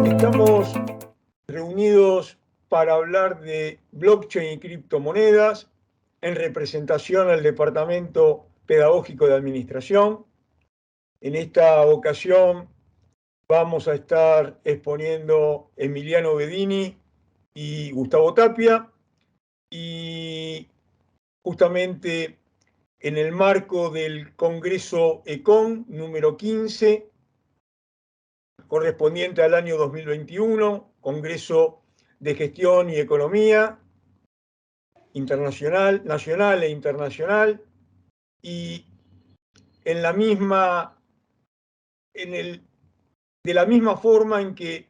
Estamos reunidos para hablar de blockchain y criptomonedas en representación al Departamento Pedagógico de Administración. En esta ocasión vamos a estar exponiendo Emiliano Bedini y Gustavo Tapia, y justamente en el marco del Congreso ECON número 15, correspondiente al año 2021, Congreso de Gestión y Economía internacional, nacional e internacional, y en la misma, de la misma forma en que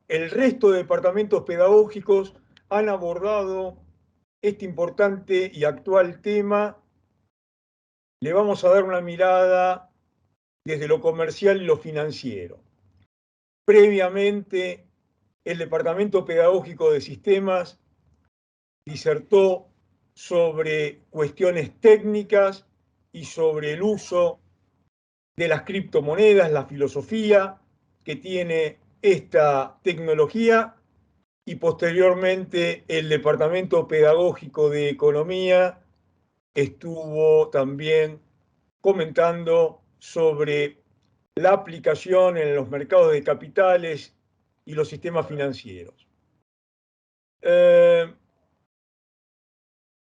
el resto de departamentos pedagógicos han abordado este importante y actual tema, le vamos a dar una mirada desde lo comercial y lo financiero. Previamente, el Departamento Pedagógico de Sistemas disertó sobre cuestiones técnicas y sobre el uso de las criptomonedas, la filosofía que tiene esta tecnología, y posteriormente el Departamento Pedagógico de Economía estuvo también comentando sobre la aplicación en los mercados de capitales y los sistemas financieros.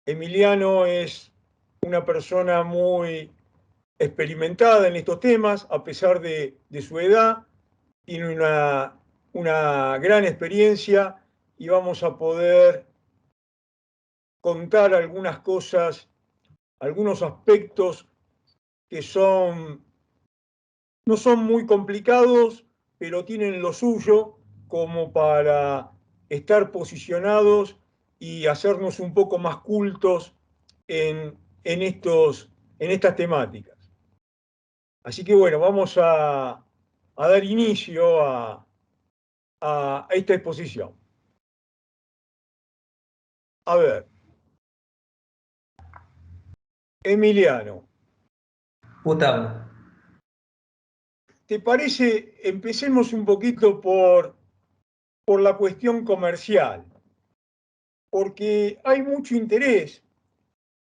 Emiliano es una persona muy experimentada en estos temas, a pesar de su edad, tiene una gran experiencia, y vamos a poder contar algunas cosas, algunos aspectos que no son muy complicados, pero tienen lo suyo como para estar posicionados y hacernos un poco más cultos en estas temáticas. Así que bueno, vamos a dar inicio a esta exposición. A ver, Emiliano, Gustavo. ¿te parece? Empecemos un poquito por la cuestión comercial, porque hay mucho interés.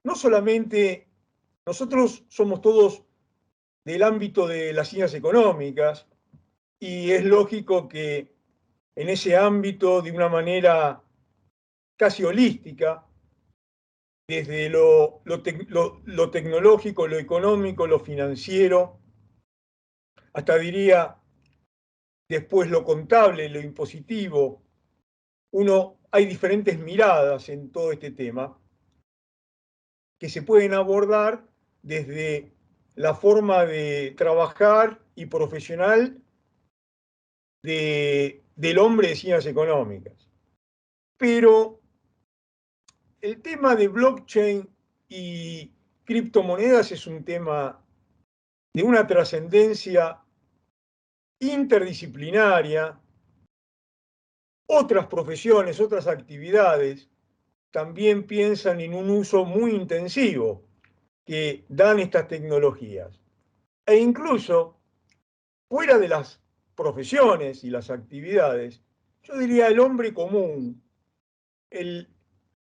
No solamente nosotros somos todos del ámbito de las ciencias económicas, y es lógico que en ese ámbito, de una manera casi holística, desde lo tecnológico, lo económico, lo financiero, hasta diría después lo contable, lo impositivo, hay diferentes miradas en todo este tema que se pueden abordar desde la forma de trabajar y profesional del hombre de ciencias económicas. Pero el tema de blockchain y criptomonedas es un tema de una trascendencia interdisciplinaria. Otras profesiones, otras actividades también piensan en un uso muy intensivo que dan estas tecnologías. E incluso, fuera de las profesiones y las actividades, yo diría el hombre común,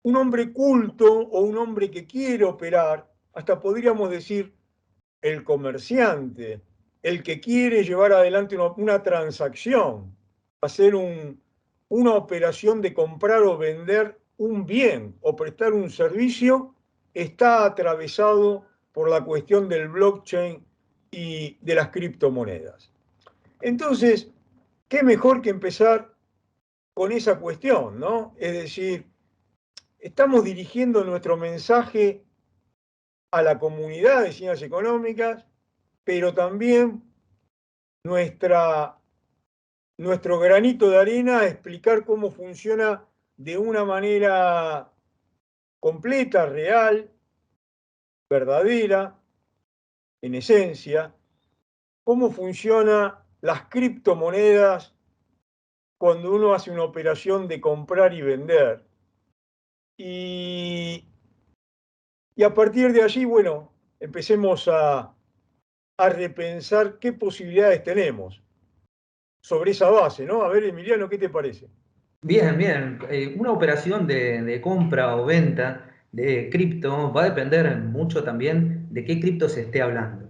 un hombre culto o un hombre que quiere operar, hasta podríamos decir el comerciante, el que quiere llevar adelante una transacción, hacer una operación de comprar o vender un bien o prestar un servicio, está atravesado por la cuestión del blockchain y de las criptomonedas. Entonces, ¿qué mejor que empezar con esa cuestión, ¿no? Es decir, estamos dirigiendo nuestro mensaje a la comunidad de ciencias económicas, pero también nuestro granito de arena a explicar cómo funciona de una manera completa, real, verdadera, en esencia, cómo funcionan las criptomonedas cuando uno hace una operación de comprar y vender. Y a partir de allí, bueno, empecemos a repensar qué posibilidades tenemos. sobre esa base, ¿no? A ver, Emiliano, ¿qué te parece? Bien, bien. Una operación de compra o venta de cripto va a depender mucho también de qué cripto se esté hablando,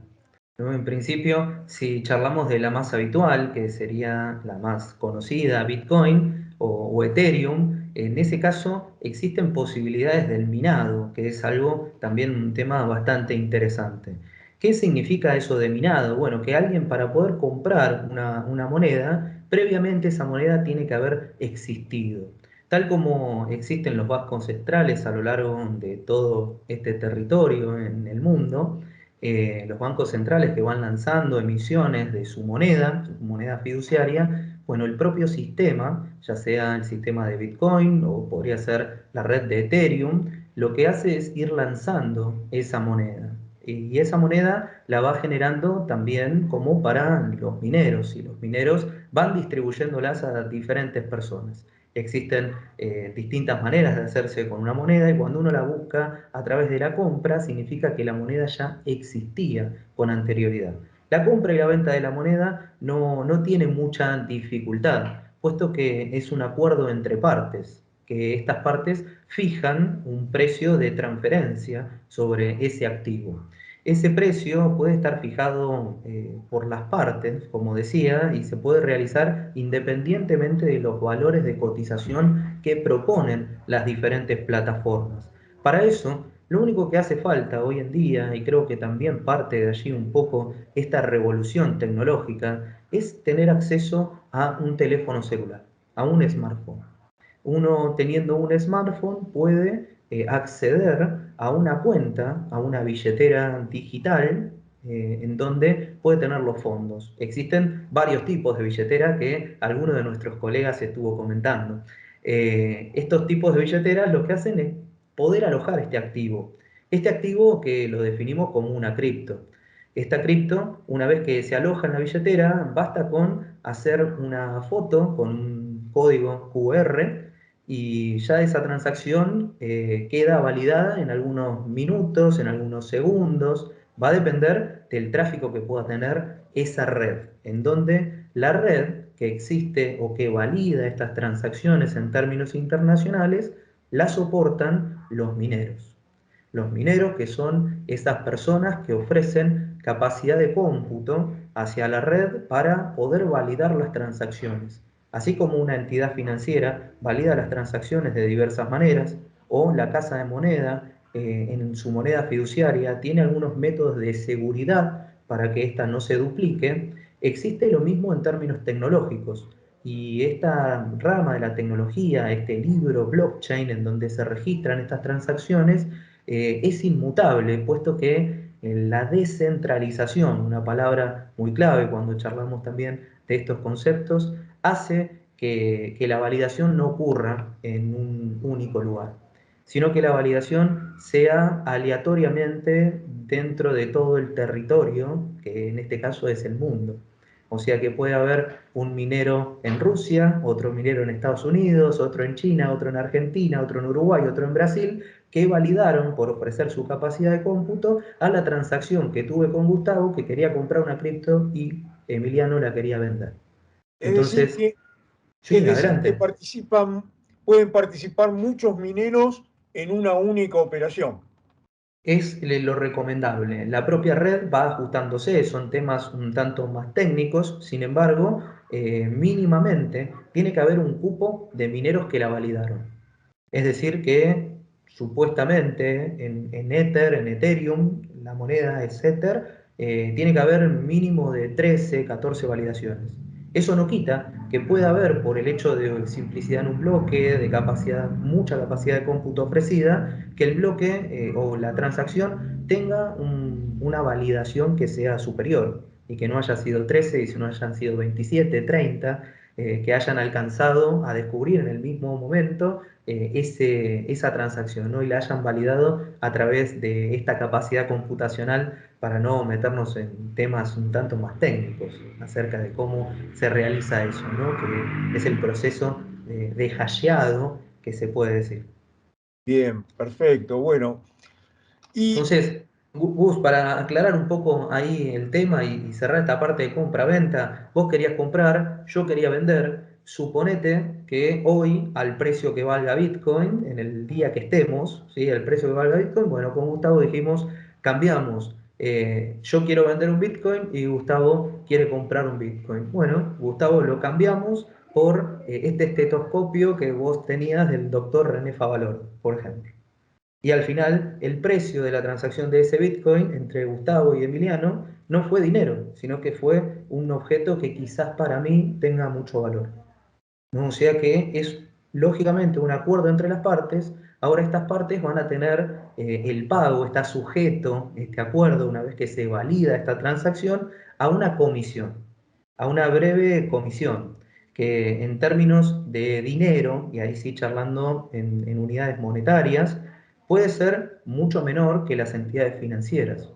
¿no? En principio, si charlamos de la más habitual, que sería la más conocida, Bitcoin o Ethereum, en ese caso existen posibilidades del minado, que es algo también un tema bastante interesante. ¿Qué significa eso de minado? Bueno, que alguien para poder comprar una moneda, previamente esa moneda tiene que haber existido. Tal como existen los bancos centrales a lo largo de todo este territorio en el mundo, los bancos centrales que van lanzando emisiones de su moneda fiduciaria, bueno, el propio sistema, ya sea el sistema de Bitcoin o podría ser la red de Ethereum, lo que hace es ir lanzando esa moneda. Y esa moneda la va generando también como para los mineros, y los mineros van distribuyéndolas a diferentes personas. Existen distintas maneras de hacerse con una moneda y cuando uno la busca a través de la compra significa que la moneda ya existía con anterioridad. La compra y la venta de la moneda no tiene mucha dificultad, puesto que es un acuerdo entre partes, que estas partes fijan un precio de transferencia sobre ese activo. Ese precio puede estar fijado por las partes, como decía, y se puede realizar independientemente de los valores de cotización que proponen las diferentes plataformas. Para eso, lo único que hace falta hoy en día, y creo que también parte de allí un poco esta revolución tecnológica, es tener acceso a un teléfono celular, a un smartphone. Uno teniendo un smartphone puede acceder a una cuenta, a una billetera digital, en donde puede tener los fondos. Existen varios tipos de billetera que alguno de nuestros colegas estuvo comentando. Estos tipos de billeteras lo que hacen es poder alojar este activo. Este activo que lo definimos como una cripto. Esta cripto, una vez que se aloja en la billetera, basta con hacer una foto con un código QR y ya esa transacción queda validada en algunos minutos, en algunos segundos. Va a depender del tráfico que pueda tener esa red, en donde la red que existe o que valida estas transacciones en términos internacionales la soportan los mineros. Los mineros que son esas personas que ofrecen capacidad de cómputo hacia la red para poder validar las transacciones. Así como una entidad financiera valida las transacciones de diversas maneras, o la casa de moneda en su moneda fiduciaria tiene algunos métodos de seguridad para que ésta no se duplique, existe lo mismo en términos tecnológicos. Y esta rama de la tecnología, este libro blockchain en donde se registran estas transacciones, es inmutable, puesto que la descentralización, una palabra muy clave cuando charlamos también de estos conceptos, hace que la validación no ocurra en un único lugar, sino que la validación sea aleatoriamente dentro de todo el territorio, que en este caso es el mundo. O sea que puede haber un minero en Rusia, otro minero en Estados Unidos, otro en China, otro en Argentina, otro en Uruguay, otro en Brasil, que validaron por ofrecer su capacidad de cómputo a la transacción que tuve con Gustavo, que quería comprar una cripto y Emiliano la quería vender. Es decir Entonces, que, es sí, decir que adelante. pueden participar muchos mineros en una única operación. Es lo recomendable. La propia red va ajustándose, son temas un tanto más técnicos, sin embargo, mínimamente tiene que haber un cupo de mineros que la validaron. Es decir, que supuestamente en Ether, en Ethereum, la moneda es Ether, tiene que haber mínimo de 13, 14 validaciones. Eso no quita que pueda haber, por el hecho de simplicidad en un bloque, de capacidad, mucha capacidad de cómputo ofrecida, que el bloque o la transacción tenga una validación que sea superior y que no haya sido 13 y si no hayan sido 27, 30, que hayan alcanzado a descubrir en el mismo momento esa transacción, ¿no? Y la hayan validado a través de esta capacidad computacional para no meternos en temas un tanto más técnicos acerca de cómo se realiza eso, ¿no? Que es el proceso de hasheado que se puede decir. Bien, perfecto. Bueno, y Entonces, Gus, para aclarar un poco ahí el tema y cerrar esta parte de compra-venta, vos querías comprar, yo quería vender. Suponete que hoy, al precio que valga Bitcoin, en el día que estemos, ¿sí? El precio que valga Bitcoin, bueno, con Gustavo dijimos, cambiamos. Yo quiero vender un Bitcoin y Gustavo quiere comprar un Bitcoin. Bueno, Gustavo lo cambiamos por este estetoscopio que vos tenías del doctor René Favaloro, por ejemplo. Y al final, el precio de la transacción de ese Bitcoin entre Gustavo y Emiliano no fue dinero, sino que fue un objeto que quizás para mí tenga mucho valor, ¿no? O sea que es lógicamente un acuerdo entre las partes. Ahora estas partes van a tener el pago, está sujeto, este acuerdo, una vez que se valida esta transacción, a una comisión, a una breve comisión, que en términos de dinero, y ahí sí charlando en unidades monetarias, puede ser mucho menor que las entidades financieras.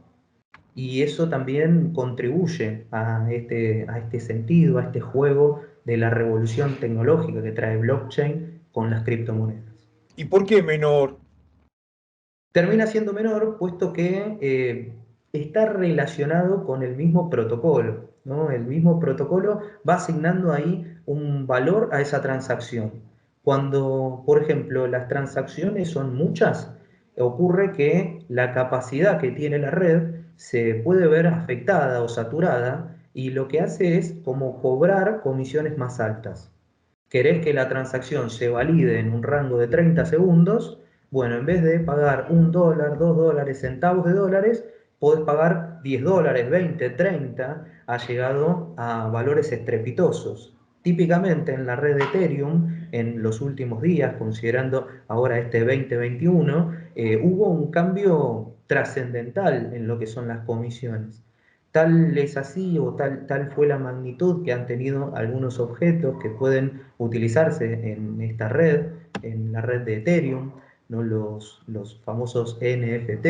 Y eso también contribuye a este sentido, a este juego de la revolución tecnológica que trae blockchain con las criptomonedas. ¿Y por qué menor? Termina siendo menor puesto que está relacionado con el mismo protocolo, ¿no? El mismo protocolo va asignando ahí un valor a esa transacción. Cuando, por ejemplo, las transacciones son muchas, ocurre que la capacidad que tiene la red se puede ver afectada o saturada y lo que hace es como cobrar comisiones más altas. ¿Querés que la transacción se valide en un rango de 30 segundos? Bueno, en vez de pagar $1, $2, centavos de dólares, podés pagar $10, 20, 30, ha llegado a valores estrepitosos. Típicamente en la red de Ethereum, en los últimos días, considerando ahora este 2021, hubo un cambio trascendental en lo que son las comisiones. Tal es así o tal fue la magnitud que han tenido algunos objetos que pueden utilizarse en esta red, en la red de Ethereum, ¿no? Los famosos NFT,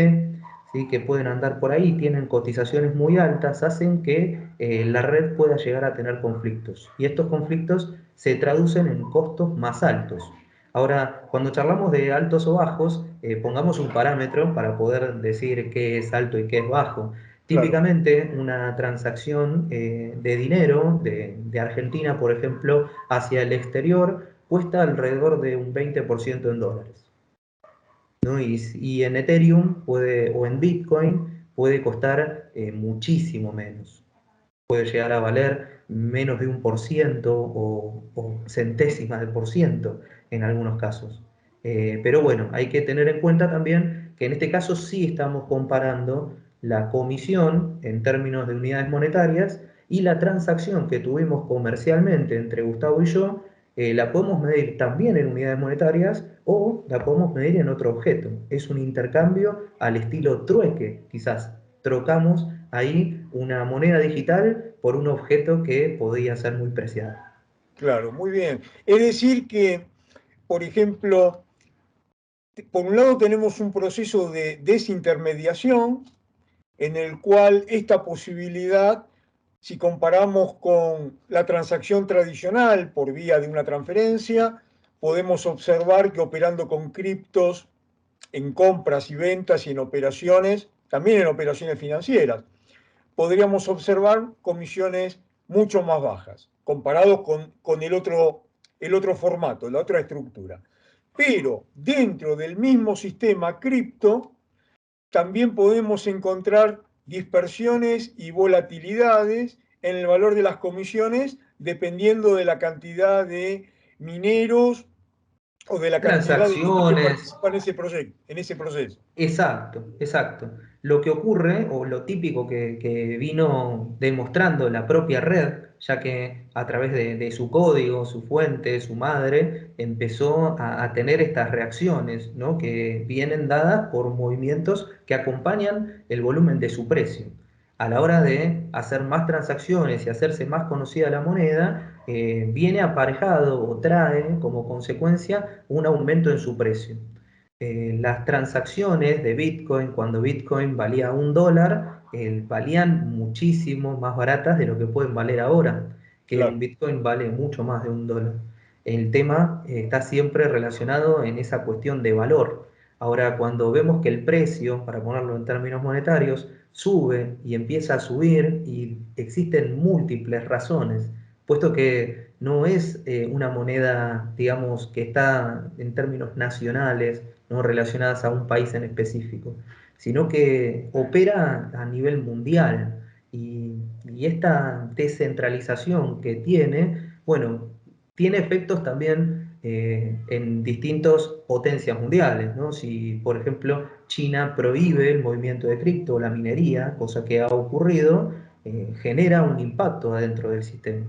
¿sí? Que pueden andar por ahí, tienen cotizaciones muy altas, hacen que la red pueda llegar a tener conflictos. Y estos conflictos se traducen en costos más altos. Ahora, cuando charlamos de altos o bajos, pongamos un parámetro para poder decir qué es alto y qué es bajo. Claro. Típicamente una transacción de dinero de Argentina, por ejemplo, hacia el exterior cuesta alrededor de un 20% en dólares, ¿no? Y en Ethereum puede, o en Bitcoin puede costar muchísimo menos. Puede llegar a valer menos de 1% o centésimas de por ciento en algunos casos. Pero bueno, hay que tener en cuenta también que en este caso sí estamos comparando la comisión en términos de unidades monetarias y la transacción que tuvimos comercialmente entre Gustavo y yo, la podemos medir también en unidades monetarias o la podemos medir en otro objeto. Es un intercambio al estilo trueque, quizás. Trocamos ahí una moneda digital por un objeto que podía ser muy preciado. Claro, muy bien. Es decir que, por ejemplo, por un lado tenemos un proceso de desintermediación en el cual esta posibilidad, si comparamos con la transacción tradicional por vía de una transferencia, podemos observar que operando con criptos en compras y ventas y en operaciones, también en operaciones financieras, podríamos observar comisiones mucho más bajas, comparados con el otro formato, la otra estructura. Pero dentro del mismo sistema cripto, también podemos encontrar dispersiones y volatilidades en el valor de las comisiones dependiendo de la cantidad de mineros o de la cantidad de gente que Transacciones. participa en ese proyecto, en ese proceso. Exacto, exacto. Lo que ocurre, o lo típico que vino demostrando la propia red, ya que a través de su código, su fuente, su madre, empezó a tener estas reacciones, ¿no? Que vienen dadas por movimientos que acompañan el volumen de su precio. A la hora de hacer más transacciones y hacerse más conocida la moneda, viene aparejado o trae como consecuencia un aumento en su precio. Las transacciones de Bitcoin, cuando Bitcoin valía $1, valían muchísimo más baratas de lo que pueden valer ahora, que un Claro, Bitcoin vale mucho más de $1. El tema está siempre relacionado en esa cuestión de valor. Ahora, cuando vemos que el precio, para ponerlo en términos monetarios, sube y empieza a subir y existen múltiples razones, puesto que no es una moneda, digamos, que está en términos nacionales, no relacionadas a un país en específico, sino que opera a nivel mundial. Y esta descentralización que tiene, bueno, tiene efectos también en distintas potencias mundiales, ¿no? Si, por ejemplo, China prohíbe el movimiento de cripto, la minería, cosa que ha ocurrido, genera un impacto adentro del sistema.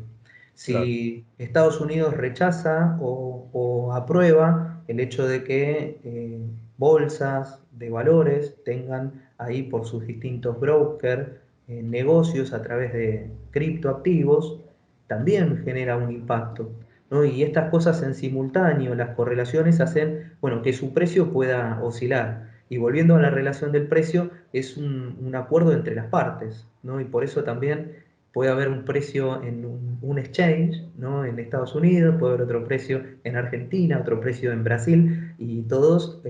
Claro. Si Estados Unidos rechaza o aprueba el hecho de que bolsas de valores tengan ahí por sus distintos brokers negocios a través de criptoactivos, también genera un impacto, ¿no? Y estas cosas en simultáneo, las correlaciones hacen, bueno, que su precio pueda oscilar. Y volviendo a la relación del precio, es un acuerdo entre las partes, ¿no? Y por eso también puede haber un precio en un exchange, ¿no? En Estados Unidos, puede haber otro precio en Argentina, otro precio en Brasil, y todos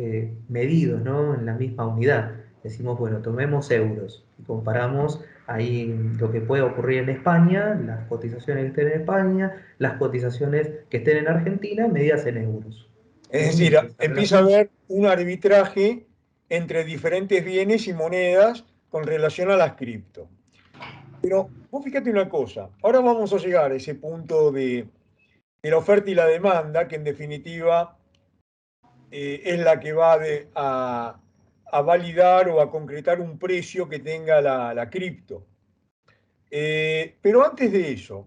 medidos, ¿no? En la misma unidad. Decimos, bueno, tomemos euros y comparamos ahí lo que puede ocurrir en España, las cotizaciones que estén en España, las cotizaciones que estén en Argentina, medidas en euros. Es ¿No? decir, Y esa empieza a relación. haber un arbitraje entre diferentes bienes y monedas con relación a las cripto. Pero vos fíjate una cosa, ahora vamos a llegar a ese punto de la oferta y la demanda, que en definitiva es la que va a validar o a concretar un precio que tenga la cripto. Pero antes de eso,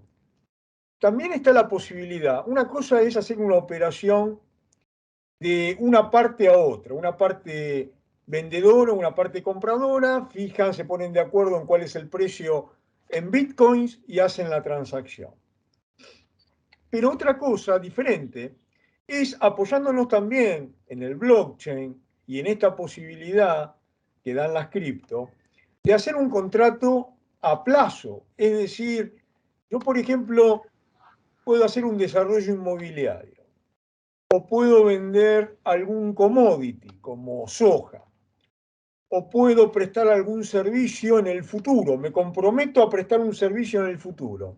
también está la posibilidad, una cosa es hacer una operación de una parte a otra, una parte vendedora, una parte compradora, fijan, se ponen de acuerdo en cuál es el precio en bitcoins y hacen la transacción. Pero otra cosa diferente es apoyándonos también en el blockchain y en esta posibilidad que dan las cripto de hacer un contrato a plazo. Es decir, yo, por ejemplo, puedo hacer un desarrollo inmobiliario o puedo vender algún commodity como soja o puedo prestar algún servicio en el futuro. Me comprometo a prestar un servicio en el futuro.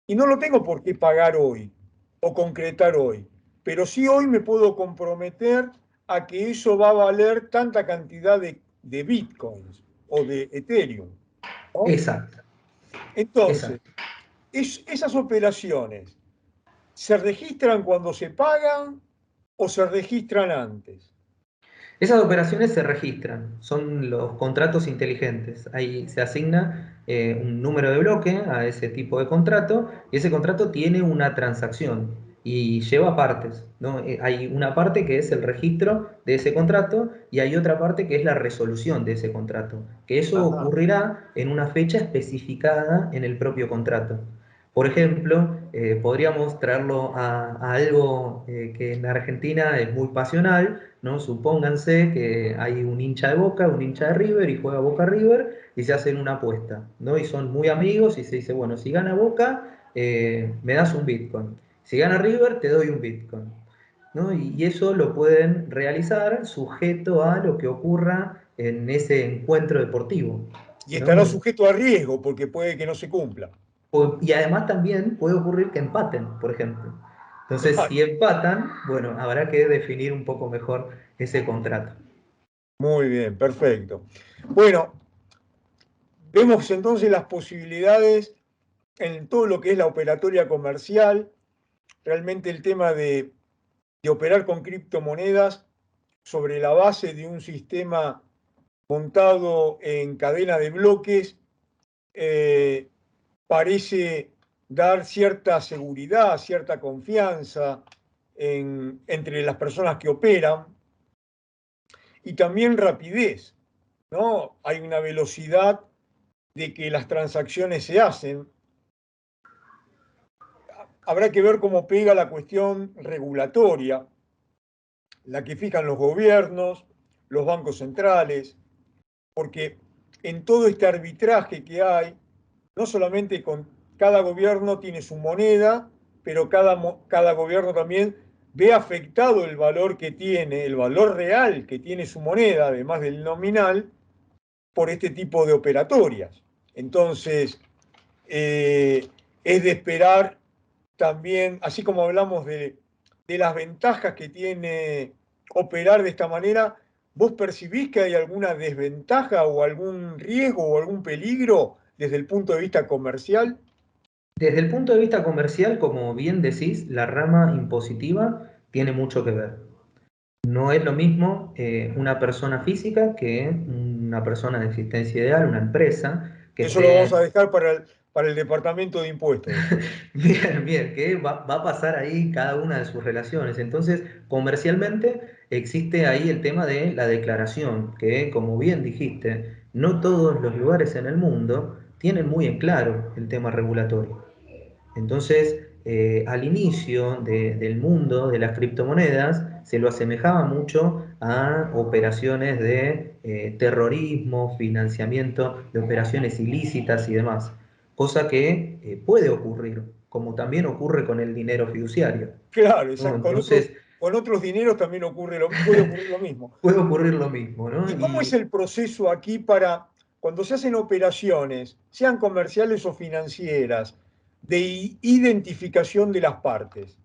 Y no lo tengo por qué pagar hoy o concretar hoy, pero sí hoy me puedo comprometer a que eso va a valer tanta cantidad de bitcoins o de Ethereum, ¿no? Exacto, Entonces, exacto. esas operaciones se registran cuando se pagan o se registran antes. Esas operaciones se registran, son los contratos inteligentes. Ahí se asigna un número de bloque a ese tipo de contrato y ese contrato tiene una transacción y lleva partes, ¿no? Hay una parte que es el registro de ese contrato y hay otra parte que es la resolución de ese contrato, que eso Ajá. ocurrirá en una fecha especificada en el propio contrato. Por ejemplo, podríamos traerlo a algo que en Argentina es muy pasional, ¿no? Supónganse que hay un hincha de Boca, un hincha de River y juega Boca River y se hacen una apuesta, ¿no? Y son muy amigos y se dice, bueno, si gana Boca, me das un Bitcoin. Si gana River, te doy un Bitcoin. ¿No? Y eso lo pueden realizar sujeto a lo que ocurra en ese encuentro deportivo, Y ¿no? estará sujeto a riesgo porque puede que no se cumpla. Y además también puede ocurrir que empaten, por ejemplo. Entonces, si empatan, bueno, habrá que definir un poco mejor ese contrato. Muy bien, perfecto. Bueno, vemos entonces las posibilidades en todo lo que es la operatoria comercial, realmente el tema de operar con criptomonedas sobre la base de un sistema montado en cadena de bloques, eh, parece dar cierta seguridad, cierta confianza entre las personas que operan y también rapidez, ¿no? Hay una velocidad de que las transacciones se hacen. Habrá que ver cómo pega la cuestión regulatoria, la que fijan los gobiernos, los bancos centrales, porque en todo este arbitraje que hay, no solamente con cada gobierno tiene su moneda, pero cada gobierno también ve afectado el valor que tiene, el valor real que tiene su moneda, además del nominal, por este tipo de operatorias. Entonces, es de esperar también, así como hablamos de las ventajas que tiene operar de esta manera, ¿vos percibís que hay alguna desventaja o algún riesgo o algún peligro desde el punto de vista comercial? Desde el punto de vista comercial, como bien decís, la rama impositiva tiene mucho que ver. No es lo mismo una persona física que una persona de existencia ideal, una empresa que Eso lo vamos a esté. dejar para el departamento de impuestos después. Bien, bien, que va a pasar ahí cada una de sus relaciones. Entonces, comercialmente existe ahí el tema de la declaración, que como bien dijiste, no todos los lugares en el mundo tienen muy en claro el tema regulatorio. Entonces, al inicio del mundo de las criptomonedas, se lo asemejaba mucho a operaciones de terrorismo, financiamiento de operaciones ilícitas y demás, cosa que puede ocurrir, como también ocurre con el dinero fiduciario, Claro, ¿no? Con Entonces, con otros dineros también puede ocurrir lo mismo. puede ocurrir lo mismo, ¿no? ¿Y cómo es el proceso aquí para, cuando se hacen operaciones, sean comerciales o financieras, de identificación de las partes?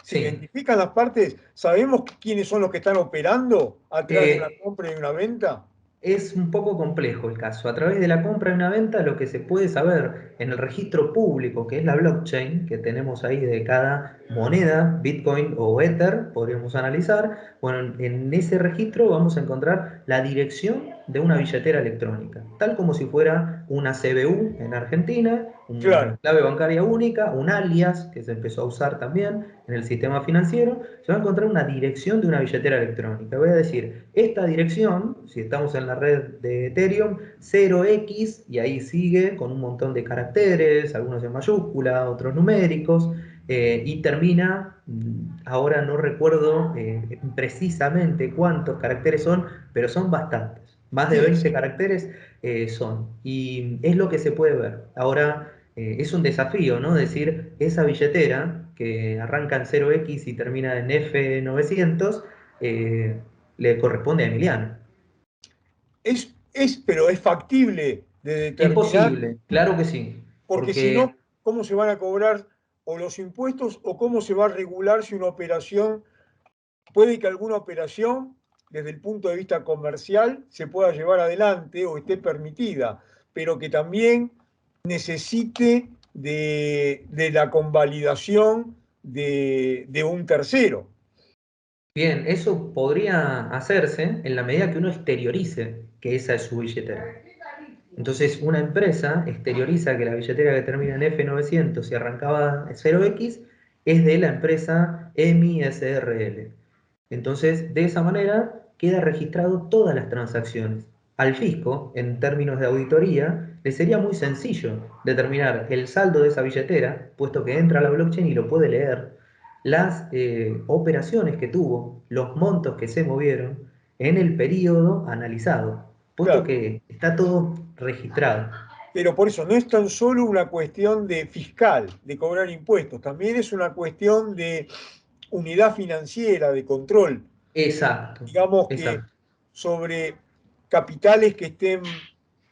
¿Se Sí. identifican las partes? ¿Sabemos quiénes son los que están operando atrás de una Eh, compra y una venta? Es un poco complejo el caso. A través de la compra y una venta, lo que se puede saber en el registro público, que es la blockchain, que tenemos ahí de cada moneda, Bitcoin o Ether, podríamos analizar. Bueno, en ese registro vamos a encontrar la dirección de una billetera electrónica, tal como si fuera una CBU en Argentina, una Claro, clave bancaria única, un alias que se empezó a usar también en el sistema financiero. Se va a encontrar una dirección de una billetera electrónica. Voy a decir, esta dirección, si estamos en la red de Ethereum, 0x, y ahí sigue con un montón de caracteres, algunos en mayúscula, otros numéricos, y termina, ahora no recuerdo precisamente cuántos caracteres son, pero son bastantes. Más de sí, 20 sí. caracteres son. Y es lo que se puede ver. Ahora, es un desafío, ¿no? Decir, esa billetera que arranca en 0x y termina en F900, le corresponde a Emiliano. Pero es factible de Es determinar, posible, claro que sí, porque si porque no, ¿cómo se van a cobrar o los impuestos o cómo se va a regular si una operación, puede que alguna operación, desde el punto de vista comercial, se pueda llevar adelante o esté permitida, pero que también necesite de la convalidación de un tercero? bien, eso podría hacerse en la medida que uno exteriorice que esa es su billetera. Entonces, una empresa exterioriza que la billetera que termina en F900 y arrancaba en 0x es de la empresa EMI SRL. Entonces, de esa manera queda registrado todas las transacciones. Al fisco, en términos de auditoría, le sería muy sencillo determinar el saldo de esa billetera, puesto que entra a la blockchain y lo puede leer, las operaciones que tuvo, los montos que se movieron en el periodo analizado, puesto Claro, que está todo registrado. pero por eso no es tan solo una cuestión de fiscal, de cobrar impuestos, también es una cuestión de unidad financiera, de control. Exacto, Digamos que exacto. sobre capitales que estén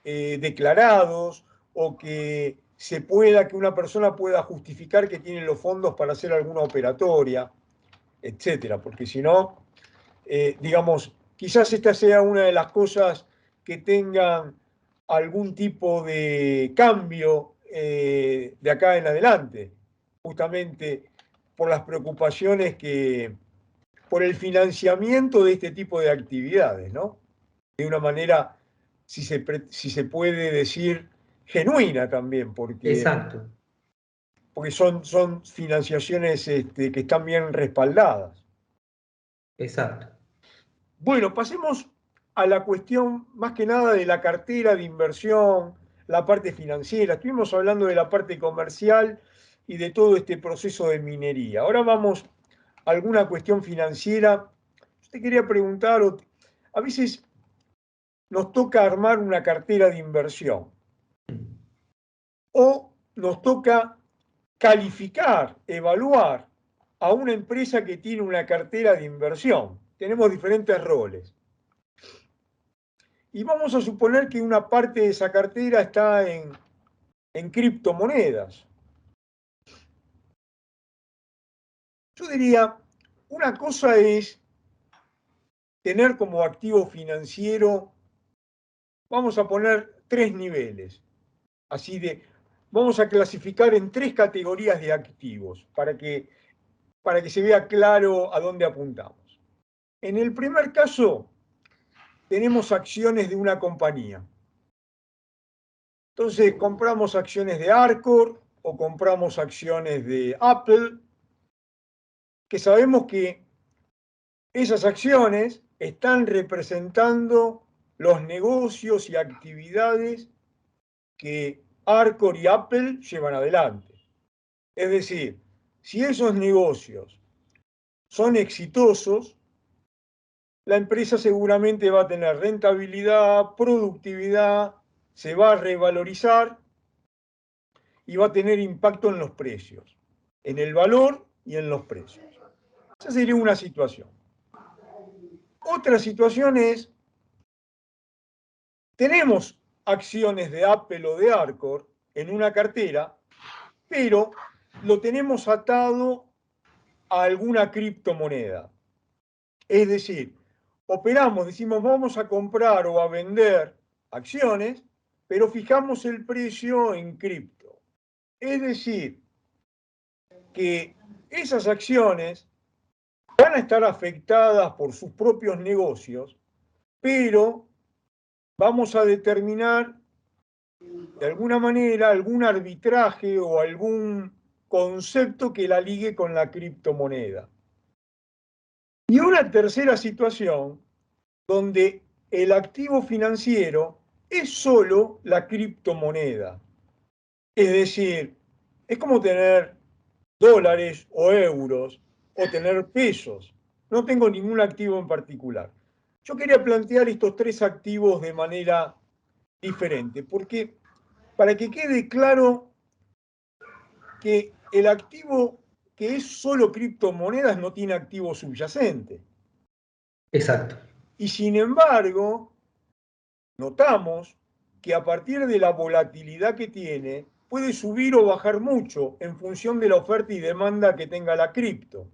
declarados o que una persona pueda justificar que tiene los fondos para hacer alguna operatoria, etcétera, porque si no, digamos, quizás esta sea una de las cosas que tengan algún tipo de cambio de acá en adelante, justamente por las preocupaciones por el financiamiento de este tipo de actividades, ¿no? De una manera, si se puede decir, genuina también, Exacto, porque son financiaciones que están bien respaldadas. exacto. Bueno, pasemos a la cuestión más que nada de la cartera de inversión, la parte financiera. Estuvimos hablando de la parte comercial y de todo este proceso de minería. Ahora vamos a alguna cuestión financiera. Yo te quería preguntar, a veces nos toca armar una cartera de inversión o nos toca calificar, evaluar a una empresa que tiene una cartera de inversión. Tenemos diferentes roles. Y vamos a suponer que una parte de esa cartera está en criptomonedas. Yo diría, una cosa es tener como activo financiero, vamos a poner 3 niveles, así de, vamos a clasificar en 3 categorías de activos para que se vea claro a dónde apuntamos. En el primer caso, tenemos acciones de una compañía. Entonces, compramos acciones de Arcor o compramos acciones de Apple, que sabemos que esas acciones están representando los negocios y actividades que Arcor y Apple llevan adelante. Es decir, si esos negocios son exitosos, la empresa seguramente va a tener rentabilidad, productividad, se va a revalorizar y va a tener impacto en los precios, en el valor y en los precios. Esa sería una situación. Otra situación es, tenemos acciones de Apple o de Arcor en una cartera, pero lo tenemos atado a alguna criptomoneda. Es decir, operamos, decimos vamos a comprar o a vender acciones, pero fijamos el precio en cripto. Es decir, que esas acciones van a estar afectadas por sus propios negocios, pero vamos a determinar de alguna manera algún arbitraje o algún concepto que la ligue con la criptomoneda. Y una tercera situación donde el activo financiero es solo la criptomoneda. Es decir, es como tener dólares o euros o tener pesos. No tengo ningún activo en particular. Yo quería plantear estos 3 activos de manera diferente, porque para que quede claro que el activo que es solo criptomonedas no tiene activo subyacente. Exacto. Y sin embargo, notamos que a partir de la volatilidad que tiene, puede subir o bajar mucho en función de la oferta y demanda que tenga la cripto.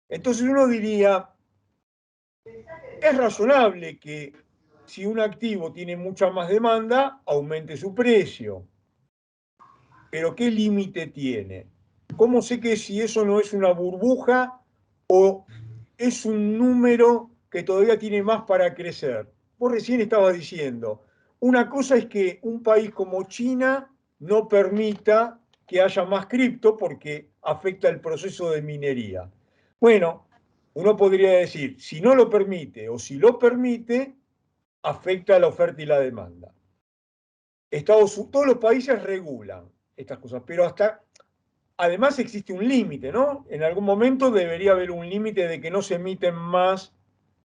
Entonces uno diría, es razonable que si un activo tiene mucha más demanda, aumente su precio. Pero ¿qué límite tiene? ¿Cómo sé que si eso no es una burbuja o es un número que todavía tiene más para crecer? Vos recién estabas diciendo, una cosa es que un país como China no permita que haya más cripto porque afecta el proceso de minería. Bueno, uno podría decir, si no lo permite o si lo permite, afecta la oferta y la demanda. Todos los países regulan estas cosas, pero además existe un límite, ¿no? En algún momento debería haber un límite de que no se emiten más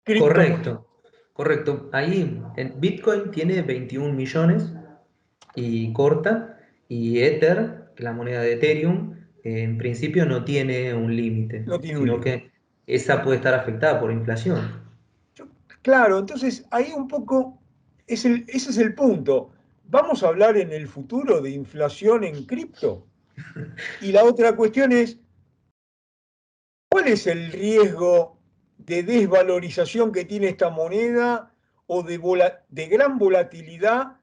criptomonedas. Correcto, correcto. Ahí en Bitcoin tiene 21 millones y corta, y Ether, la moneda de Ethereum, en principio no tiene un límite, No tiene un sino límite. que esa puede estar afectada por inflación. Yo- Claro, entonces ahí un poco ese es el punto. ¿Vamos a hablar en el futuro de inflación en cripto? Y la otra cuestión es, ¿cuál es el riesgo de desvalorización que tiene esta moneda o de gran volatilidad,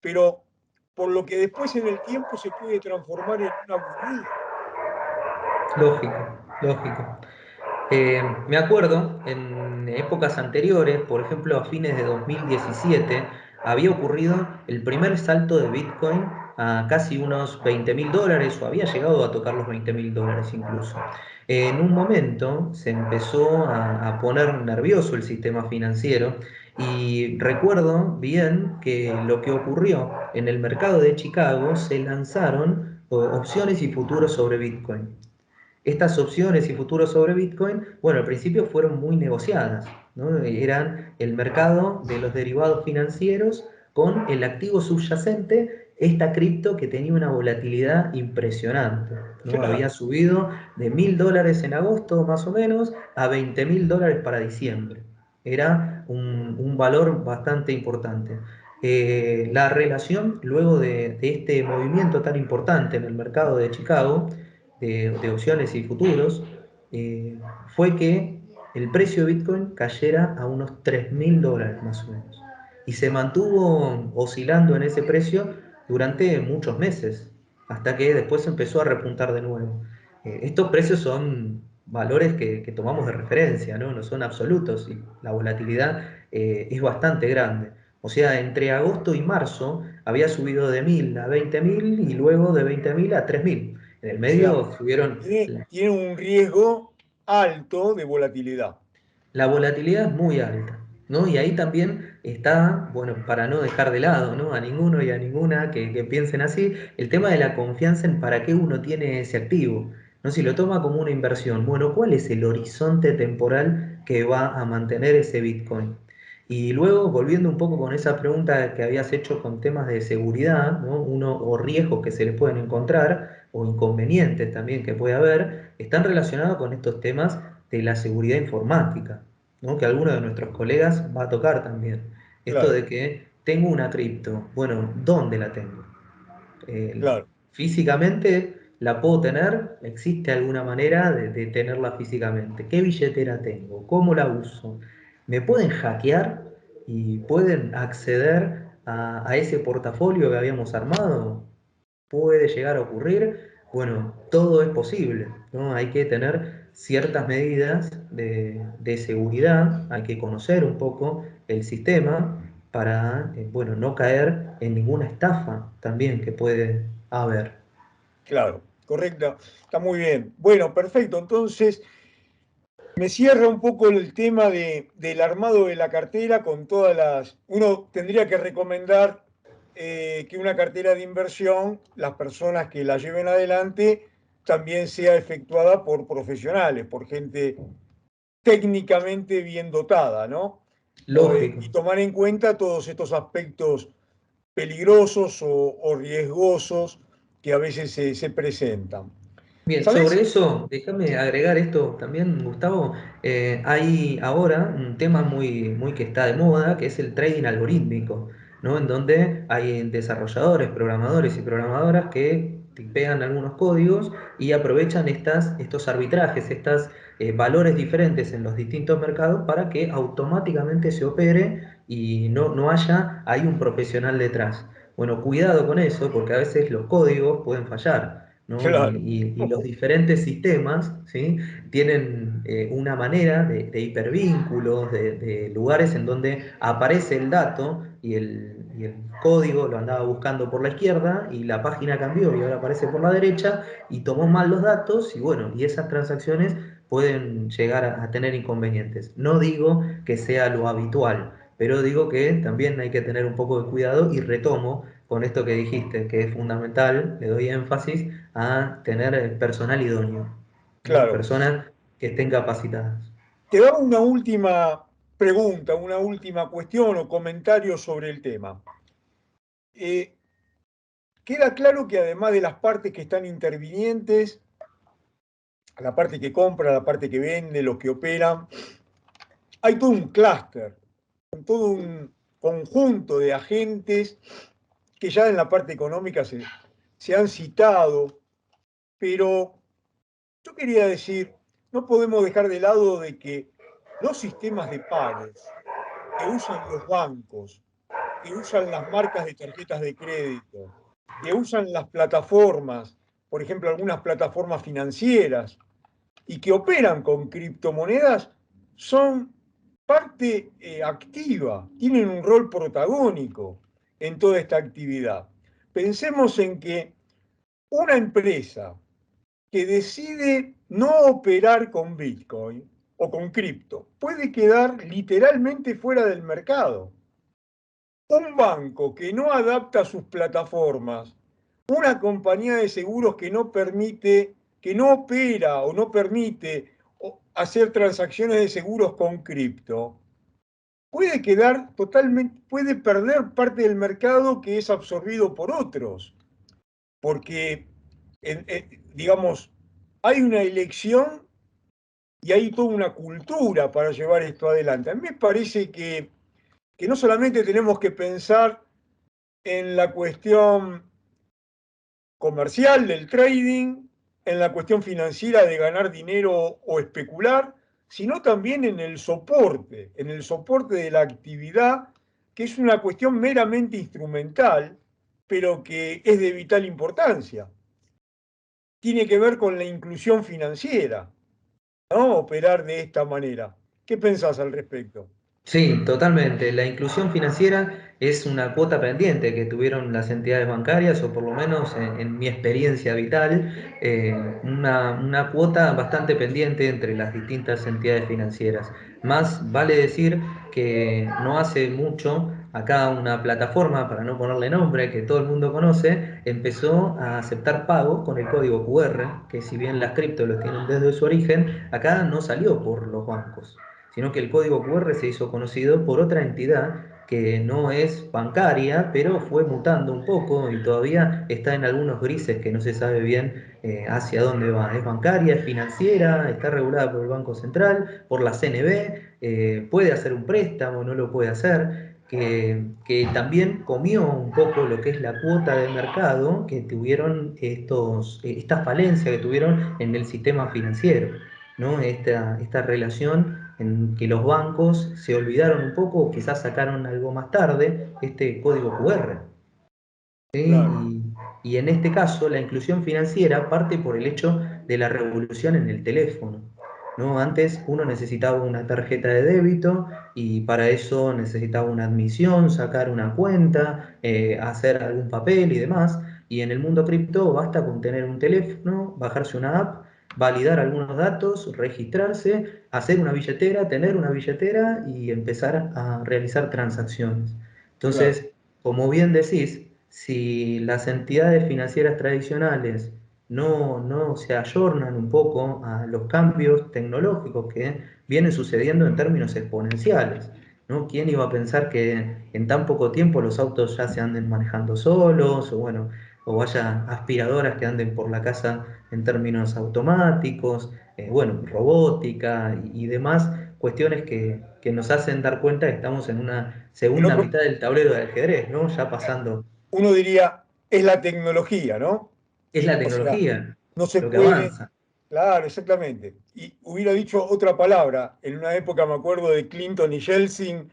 pero por lo que después en el tiempo se puede transformar en una burbuja? Lógico, lógico. Me acuerdo en épocas anteriores, por ejemplo a fines de 2017, había ocurrido el primer salto de Bitcoin a casi unos $20.000, o había llegado a tocar los $20.000 incluso. En un momento se empezó a poner nervioso el sistema financiero, y recuerdo bien que lo que ocurrió en el mercado de Chicago, se lanzaron opciones y futuros sobre Bitcoin. Estas opciones y futuros sobre Bitcoin, bueno, al principio fueron muy negociadas, ¿no? Eran el mercado de los derivados financieros con el activo subyacente esta cripto que tenía una volatilidad impresionante, ¿no? Había Claro, subido de $1000 en agosto más o menos a $20.000 para diciembre. Era un valor bastante importante. La relación luego de este movimiento tan importante en el mercado de Chicago, de opciones y futuros, fue que el precio de Bitcoin cayera a unos $3000 más o menos. Y se mantuvo oscilando en ese precio durante muchos meses, hasta que después empezó a repuntar de nuevo. Estos precios son valores que tomamos de referencia, ¿no? No son absolutos y la volatilidad es bastante grande. O sea, entre agosto y marzo había subido de 1000 a 20.000 y luego de 20.000 a 3000. En el o sea, medio subieron. tiene un riesgo alto de volatilidad. La volatilidad es muy alta, ¿no? Y ahí también está, bueno, para no dejar de lado, ¿no? A ninguno y a ninguna que piensen así, el tema de la confianza en para qué uno tiene ese activo, ¿no? Si lo toma como una inversión, bueno, ¿cuál es el horizonte temporal que va a mantener ese Bitcoin? Y luego, volviendo un poco con esa pregunta que habías hecho con temas de seguridad, ¿no? Uno, o riesgos que se les pueden encontrar, o inconvenientes también que puede haber, están relacionados con estos temas de la seguridad informática, ¿no? Que alguno de nuestros colegas va a tocar también. Esto Claro, de que tengo una cripto, bueno, ¿dónde la tengo? claro, Físicamente la puedo tener, existe alguna manera de tenerla físicamente. ¿Qué billetera tengo? ¿Cómo la uso? ¿Me pueden hackear y pueden acceder a ese portafolio que habíamos armado? ¿Puede llegar a ocurrir? Bueno, todo es posible, ¿no? Hay que tener ciertas medidas de seguridad, hay que conocer un poco el sistema para, bueno, no caer en ninguna estafa también que puede haber. claro, correcto. Está muy bien. Bueno, perfecto. Entonces, me cierra un poco el tema del armado de la cartera con todas las... Uno tendría que recomendar que una cartera de inversión, las personas que la lleven adelante, también sea efectuada por profesionales, por gente técnicamente bien dotada, ¿no? Lógico. Y tomar en cuenta todos estos aspectos peligrosos o riesgosos que a veces se presentan. Bien, ¿Sabes? sobre eso, déjame agregar esto también, Gustavo. Hay ahora un tema muy que está de moda, que es el trading algorítmico, ¿no? En donde hay desarrolladores, programadores y programadoras que tipean algunos códigos y aprovechan estos arbitrajes, estos valores diferentes en los distintos mercados para que automáticamente se opere y no haya, hay un profesional detrás. Bueno, cuidado con eso, porque a veces los códigos pueden fallar. ¿No? Claro, Y los diferentes sistemas, ¿sí? Tienen una manera de hipervínculos, de lugares en donde aparece el dato y el código lo andaba buscando por la izquierda y la página cambió y ahora aparece por la derecha y tomó mal los datos y bueno, y esas transacciones pueden llegar a tener inconvenientes. No digo que sea lo habitual, pero digo que también hay que tener un poco de cuidado y retomo con esto que dijiste, que es fundamental, le doy énfasis a tener personal idóneo, ¿no? claro. Personas que estén capacitadas. Te daba una última pregunta, una última cuestión o comentario sobre el tema. Eh, Queda claro que además de las partes que están intervinientes, la parte que compra, la parte que vende, los que operan, hay todo un clúster, todo un conjunto de agentes que ya en la parte económica se han citado, pero yo quería decir, no podemos dejar de lado de que los sistemas de pagos que usan los bancos, que usan las marcas de tarjetas de crédito, que usan las plataformas, por ejemplo, algunas plataformas financieras, y que operan con criptomonedas, son parte activa, tienen un rol protagónico en toda esta actividad. Pensemos en que una empresa que decide no operar con Bitcoin o con cripto puede quedar literalmente fuera del mercado. Un banco que no adapta sus plataformas, una compañía de seguros que no permite, que no opera o no permite hacer transacciones de seguros con cripto, puede quedar totalmente, puede perder parte del mercado que es absorbido por otros, porque, digamos, hay una elección y hay toda una cultura para llevar esto adelante. A mí me parece que no solamente tenemos que pensar en la cuestión comercial del trading, en la cuestión financiera de ganar dinero o especular, sino también en el soporte de la actividad, que es una cuestión meramente instrumental, pero que es de vital importancia. Tiene que ver con la inclusión financiera, ¿no? Operar de esta manera. ¿Qué pensás al respecto? Sí, totalmente. La inclusión financiera es una cuota pendiente que tuvieron las entidades bancarias, o por lo menos en mi experiencia vital, una cuota bastante pendiente entre las distintas entidades financieras. Más vale decir que no hace mucho, acá una plataforma, para no ponerle nombre, que todo el mundo conoce, empezó a aceptar pagos con el código QR, que si bien las cripto los tienen desde su origen, acá no salió por los bancos, sino que el código QR se hizo conocido por otra entidad que no es bancaria, pero fue mutando un poco y todavía está en algunos grises que no se sabe bien hacia dónde va. Es bancaria, es financiera, está regulada por el Banco Central, por la CNB, puede hacer un préstamo, no lo puede hacer, que también comió un poco lo que es la cuota de mercado que tuvieron esta falencia que tuvieron en el sistema financiero, ¿no? Esta relación en que los bancos se olvidaron un poco, o quizás sacaron algo más tarde, este código QR. Claro, ¿Sí? Y en este caso, la inclusión financiera parte por el hecho de la revolución en el teléfono, ¿no? Antes uno necesitaba una tarjeta de débito y para eso necesitaba una admisión, sacar una cuenta, hacer algún papel y demás. Y en el mundo cripto basta con tener un teléfono, bajarse una app, validar algunos datos, registrarse, hacer una billetera, tener una billetera y empezar a realizar transacciones. claro. Entonces, como bien decís, si las entidades financieras tradicionales no se ayornan un poco a los cambios tecnológicos que vienen sucediendo en términos exponenciales, ¿no? ¿Quién iba a pensar que en tan poco tiempo los autos ya se anden manejando solos, o bueno, o haya aspiradoras que anden por la casa en términos automáticos, bueno, robótica y demás cuestiones que nos hacen dar cuenta que estamos en una En segunda otro, mitad del tablero del ajedrez, ¿no? Ya pasando. uno diría, es la tecnología, ¿no? Es la O sea, tecnología no se lo que puede, avanza. claro, exactamente. Y hubiera dicho otra palabra, en una época me acuerdo de Clinton y Yeltsin,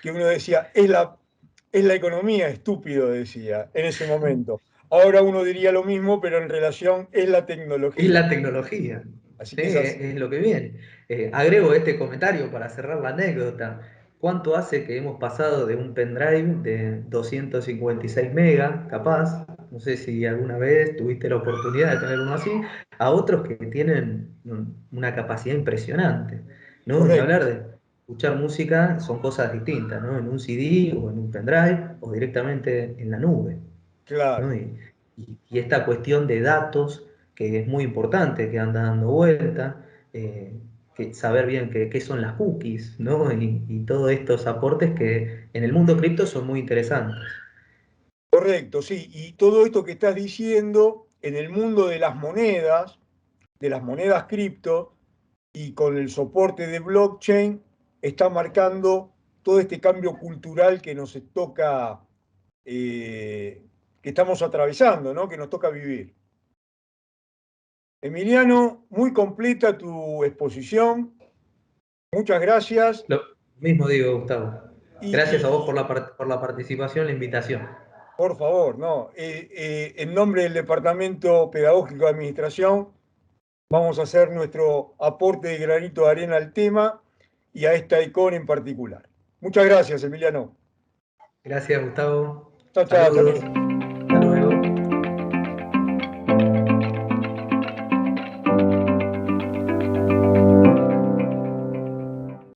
que uno decía, es la economía, estúpido, decía, en ese momento. Ahora uno diría lo mismo, pero en relación es la Es tecnología. la tecnología, Así ¿sí? que es así. Es lo que viene. Agrego este comentario para cerrar la anécdota. ¿Cuánto hace que hemos pasado de un pendrive de 256 megas, capaz? No sé si alguna vez tuviste la oportunidad de tener uno así, a otros que tienen una capacidad impresionante, ¿no? Ni hablar Correcto, de escuchar música, son cosas distintas, ¿no? En un CD o en un pendrive o directamente en la nube, ¿no? claro. Y esta cuestión de datos, que es muy importante, que anda dando vuelta, que saber bien qué son las cookies, ¿no? Y todos estos aportes que en el mundo cripto son muy interesantes. Correcto, sí. Y todo esto que estás diciendo en el mundo de las monedas cripto, y con el soporte de blockchain, está marcando todo este cambio cultural que nos toca, que estamos atravesando, ¿no? Que nos toca vivir. Emiliano, muy completa tu exposición. Muchas gracias. Lo mismo digo, Gustavo. Gracias a vos por Y por la participación, la invitación. por favor, ¿no? En nombre del Departamento Pedagógico de Administración, vamos a hacer nuestro aporte de granito de arena al tema y a esta icona en particular. Muchas gracias, Emiliano. Gracias, Gustavo. Chao, chao, hasta Saludos. luego.